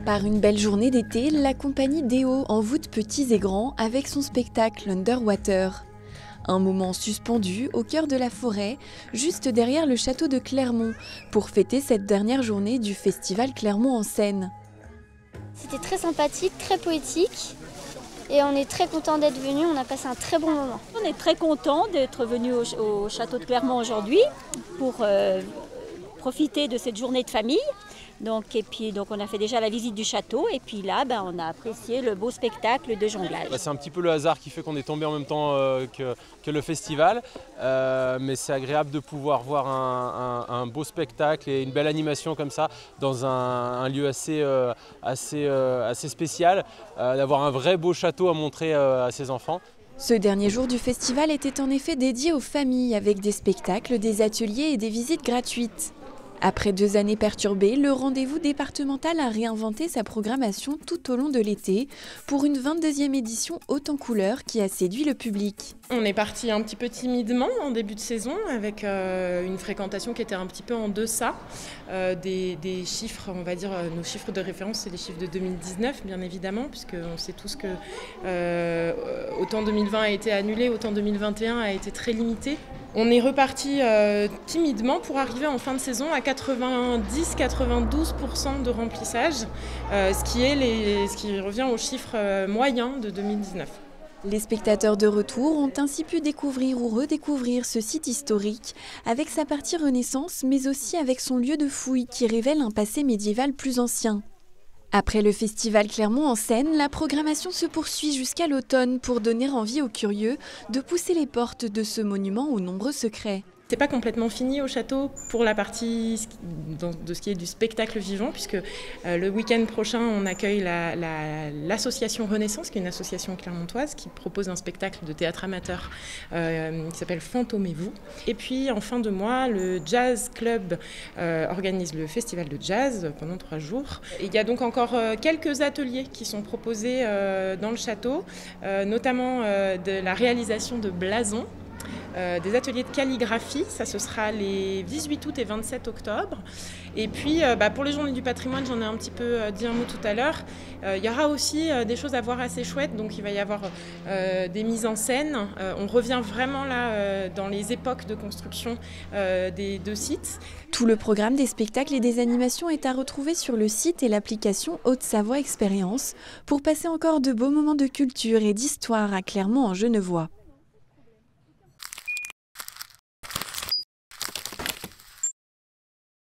Par une belle journée d'été, la compagnie Déo envoûte petits et grands avec son spectacle Underwater. Un moment suspendu au cœur de la forêt, juste derrière le château de Clermont, pour fêter cette dernière journée du festival Clermont en Seine. C'était très sympathique, très poétique et on est très content d'être venus, on a passé un très bon moment. On est très content d'être venus au château de Clermont aujourd'hui pour profiter de cette journée de famille. Donc on a fait déjà la visite du château et puis là on a apprécié le beau spectacle de jonglage. C'est un petit peu le hasard qui fait qu'on est tombé en même temps que le festival, mais c'est agréable de pouvoir voir un beau spectacle et une belle animation comme ça dans un lieu assez spécial, d'avoir un vrai beau château à montrer à ses enfants. Ce dernier jour du festival était en effet dédié aux familles avec des spectacles, des ateliers et des visites gratuites. Après 2 années perturbées, le rendez-vous départemental a réinventé sa programmation tout au long de l'été pour une 22e édition haute en couleurs qui a séduit le public. On est parti un petit peu timidement en début de saison avec une fréquentation qui était un petit peu en deçà des chiffres, on va dire nos chiffres de référence, c'est les chiffres de 2019 bien évidemment, puisqu'on sait tous que autant 2020 a été annulé, autant 2021 a été très limité. On est reparti timidement pour arriver en fin de saison à 90-92% de remplissage, ce qui revient au chiffre moyen de 2019. Les spectateurs de retour ont ainsi pu découvrir ou redécouvrir ce site historique avec sa partie Renaissance, mais aussi avec son lieu de fouille qui révèle un passé médiéval plus ancien. Après le festival Clermont en Seine, la programmation se poursuit jusqu'à l'automne pour donner envie aux curieux de pousser les portes de ce monument aux nombreux secrets. C'est pas complètement fini au château pour la partie de ce qui est du spectacle vivant, puisque le week-end prochain, on accueille l'association Renaissance, qui est une association clermontoise qui propose un spectacle de théâtre amateur qui s'appelle Fantomez-vous. Et puis en fin de mois, le Jazz Club organise le festival de jazz pendant 3 jours. Et il y a donc encore quelques ateliers qui sont proposés dans le château, notamment de la réalisation de blasons. Des ateliers de calligraphie, ça ce sera les 18 août et 27 octobre. Et puis pour les journées du patrimoine, j'en ai un petit peu dit un mot tout à l'heure, il y aura aussi des choses à voir assez chouettes, donc il va y avoir des mises en scène. On revient vraiment là dans les époques de construction des 2 sites. Tout le programme des spectacles et des animations est à retrouver sur le site et l'application Haute-Savoie Expérience pour passer encore de beaux moments de culture et d'histoire à Clermont en Genevois.